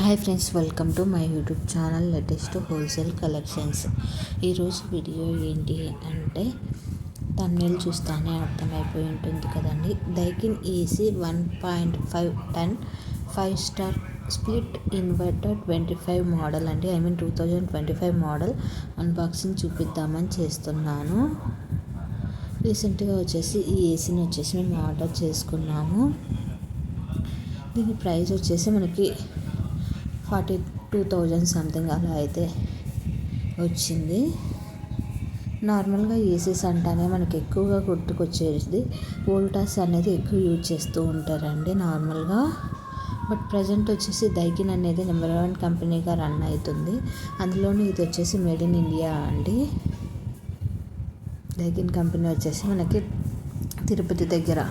Hi friends, welcome to my YouTube channel latest wholesale collections. ఈరోజు video ఏంటి అంటే thumbnail చూస్తానే అర్థమైపోయి ఉంటుంది కదండి. Daikin AC 1.5 ton 5 star split inverter 25 model అండి. 2025 మోడల్ అన్బాక్సింగ్ చూపిద్దామని చేస్తున్నాను. రీసెంట్గా వచ్చేసి ఈ ఏసీని వచ్చేసి మేము ఆర్డర్ చేసుకున్నాము. దీని ప్రైస్ వచ్చేసి మనకి 42,000 సంథింగ్ అలా అయితే వచ్చింది. నార్మల్గా ఏసీస్ అంటానే మనకి ఎక్కువగా గుర్తుకొచ్చేది వోల్టాస్ అనేది ఎక్కువ యూజ్ చేస్తూ ఉంటారండి నార్మల్గా. బట్ ప్రజెంట్ వచ్చేసి డైకిన్ అనేది నెంబర్ 1 కంపెనీగా రన్ అవుతుంది. అందులోనూ ఇది వచ్చేసి మేడ్ ఇన్ ఇండియా అండి. డైకిన్ కంపెనీ వచ్చేసి మనకి తిరుపతి దగ్గర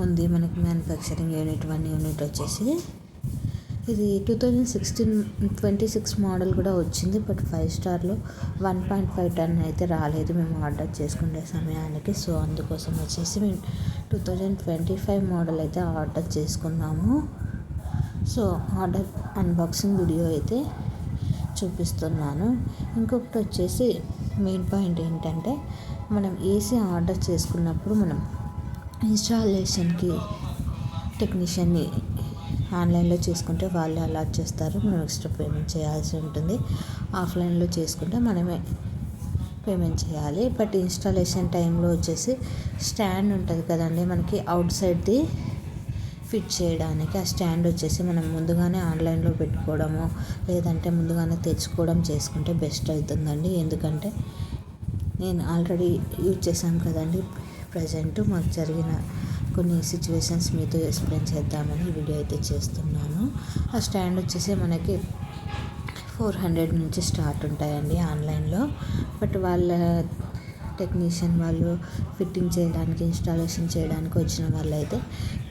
ఉంది. మనకి మ్యానుఫ్యాక్చరింగ్ యూనిట్ 1 యూనిట్ వచ్చేసి ఇది 2026 మోడల్ కూడా వచ్చింది. బట్ 5 స్టార్లో 1.5 టన్ అయితే రాలేదు మేము ఆర్డర్ చేసుకునే సమయానికి. సో అందుకోసం వచ్చేసి మేము 2025 మోడల్ అయితే ఆర్డర్ చేసుకున్నాము. సో ఆర్డర్ అన్బాక్సింగ్ వీడియో అయితే చూపిస్తున్నాను. ఇంకొకటి వచ్చేసి మెయిన్ పాయింట్ ఏంటంటే మనం ఏసీ ఆర్డర్ చేసుకున్నప్పుడు మనం ఇన్స్టాలేషన్కి టెక్నీషియన్ని ఆన్లైన్లో చేసుకుంటే వాళ్ళు అలాట్ చేస్తారు. మనం ఎక్స్ట్రా పేమెంట్ చేయాల్సి ఉంటుంది. ఆఫ్లైన్లో చేసుకుంటే మనమే పేమెంట్ చేయాలి. బట్ ఇన్స్టాలేషన్ టైంలో వచ్చేసి స్టాండ్ ఉంటుంది కదండి మనకి అవుట్ సైడ్ది ఫిట్ చేయడానికి. ఆ స్టాండ్ వచ్చేసి మనం ముందుగానే ఆన్లైన్లో పెట్టుకోవడము లేదంటే ముందుగానే తెచ్చుకోవడం చేసుకుంటే బెస్ట్ అవుతుందండి. ఎందుకంటే నేను ఆల్రెడీ యూజ్ చేశాను కదండి. ప్రజెంట్ మాకు జరిగిన కొన్ని సిచ్యువేషన్స్ మీతో ఎక్స్ప్లెయిన్ చేద్దామని ఈ వీడియో అయితే చేస్తున్నాను. ఆ స్టాండ్ వచ్చేసి మనకి 400 నుంచి స్టార్ట్ ఉంటాయండి ఆన్లైన్లో. బట్ వాళ్ళ టెక్నీషియన్ వాళ్ళు ఫిట్టింగ్ చేయడానికి ఇన్స్టాలేషన్ చేయడానికి వచ్చిన వాళ్ళు అయితే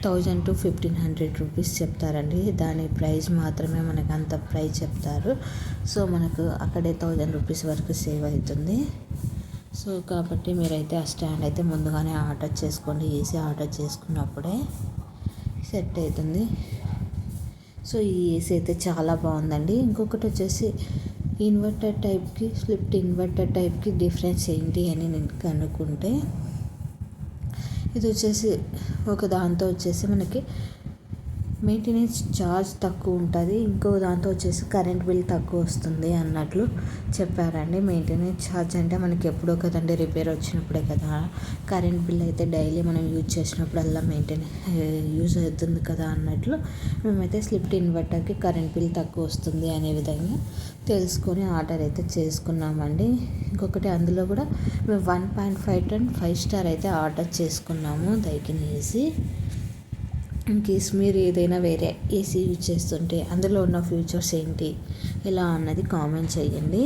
1000 to 1500 రూపీస్ చెప్తారండి. దాని ప్రైస్ మాత్రమే మనకు అంత ప్రైస్ చెప్తారు. సో మనకు అక్కడే 1000 రూపీస్ వరకు సేవ్ అవుతుంది. సో కాబట్టి మీరైతే ఆ స్టాండ్ అయితే ముందుగానే ఆర్డర్ చేసుకోండి. ఏసీ ఆర్డర్ చేసుకున్నప్పుడే సెట్ అవుతుంది. సో ఈ ఏసీ అయితే చాలా బాగుందండి. ఇంకొకటి వచ్చేసి ఇన్వర్టర్ టైప్కి స్ప్లిట్ ఇన్వర్టర్ టైప్కి డిఫరెన్స్ ఏంటి అని నేను కనుక్కుంటే ఇది వచ్చేసి ఒక దాంతో వచ్చేసి మనకి మెయింటెనెన్స్ ఛార్జ్ తక్కువ ఉంటుంది. ఇంకో దాంతో వచ్చేసి కరెంట్ బిల్ తక్కువ వస్తుంది అన్నట్లు చెప్పారండి. మెయింటెనెన్స్ ఛార్జ్ అంటే మనకి ఎప్పుడో కదండి రిపేర్ వచ్చినప్పుడే కదా. కరెంట్ బిల్ అయితే డైలీ మనం యూజ్ చేసినప్పుడల్లా యూజ్ అవుతుంది కదా అన్నట్లు మేమైతే స్ప్లిట్ ఇన్వర్టర్కి కరెంట్ బిల్ తక్కువ వస్తుంది అనే విధంగా తెలుసుకొని ఆర్డర్ అయితే చేసుకున్నామండి. ఇంకొకటి అందులో కూడా మేము 1.5 టన్ 5 స్టార్ అయితే ఆర్డర్ చేసుకున్నాము డైకిన్ ఏసీ. ఇన్ కేస్ మీరు ఏదైనా వేరే ఏసీ యూజ్ చేస్తుంటే అందులో ఉన్న ఫీచర్స్ ఏంటి ఎలా అన్నది కామెంట్ చేయండి.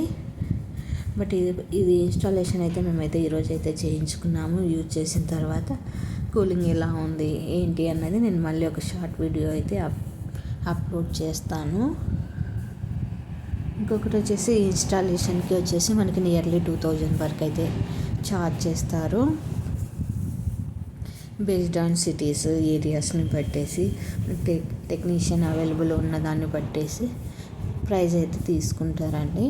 బట్ ఇది ఇన్స్టాలేషన్ అయితే మేమైతే ఈరోజు అయితే చేయించుకున్నాము. యూజ్ చేసిన తర్వాత కూలింగ్ ఎలా ఉంది ఏంటి అన్నది నేను మళ్ళీ ఒక షార్ట్ వీడియో అయితే అప్లోడ్ చేస్తాను. ఇంకొకటి వచ్చేసి ఇన్స్టాలేషన్కి వచ్చేసి మనకి నియర్లీ 2000 వరకు అయితే ఛార్జ్ చేస్తారు. బేస్డ్ ఆన్ సిటీస్ ఏరియాస్ని బట్టేసి టెక్నీషియన్ అవైలబుల్ ఉన్న దాన్ని బట్టేసి ప్రైస్ అయితే తీసుకుంటారండి.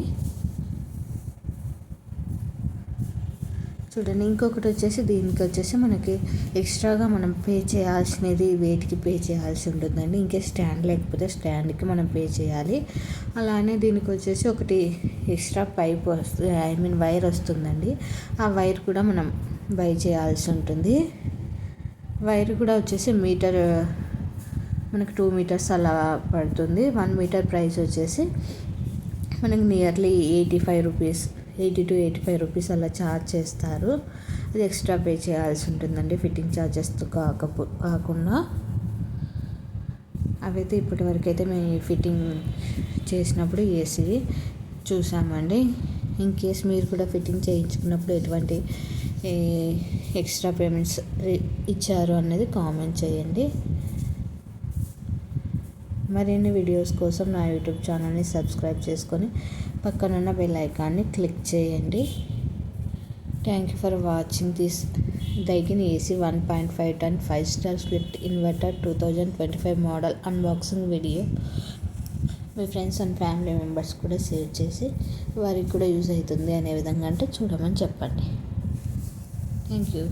చూడండి, ఇంకొకటి వచ్చేసి దీనికి వచ్చేసి మనకి ఎక్స్ట్రాగా మనం పే చేయాల్సినది వెయిట్కి పే చేయాల్సి ఉంటుందండి. ఇంకే స్టాండ్ లేకపోతే స్టాండ్కి మనం పే చేయాలి. అలానే దీనికి వచ్చేసి ఒకటి ఎక్స్ట్రా పైప్ వస్తుంది, వైర్ వస్తుందండి. ఆ వైర్ కూడా మనం బై చేయాల్సి ఉంటుంది. వైర్ కూడా వచ్చేసి మీటర్ మనకు 2 మీటర్స్ అలా పడుతుంది. 1 మీటర్ ప్రైస్ వచ్చేసి మనకి నియర్లీ 85 రూపీస్ 80 to 85 రూపీస్ అలా ఛార్జ్ చేస్తారు. అది ఎక్స్ట్రా పే చేయాల్సి ఉంటుందండి ఫిట్టింగ్ ఛార్జెస్తో కాకుండా. అవైతే ఇప్పటివరకు అయితే మేము ఫిట్టింగ్ చేసినప్పుడు ఏసీ చూసామండి. ఇన్ కేస్ మీరు కూడా ఫిట్టింగ్ చేయించుకున్నప్పుడు ఎటువంటి ఎక్స్ట్రా పేమెంట్స్ ఇచ్చారు అన్నది కామెంట్ చేయండి. మరిన్ని వీడియోస్ కోసం నా యూట్యూబ్ ఛానల్ని సబ్స్క్రైబ్ చేసుకొని పక్కనున్న బెల్ ఐకాన్ని క్లిక్ చేయండి. Thank you for watching this Daikin AC 1.5 ton 5 star split inverter 2025 model unboxing video. మీ ఫ్రెండ్స్ అండ్ ఫ్యామిలీ మెంబర్స్ కూడా షేర్ చేసి వారికి కూడా యూజ్ అవుతుంది అనే విధంగా అంటే చూడమని చెప్పండి. Thank you.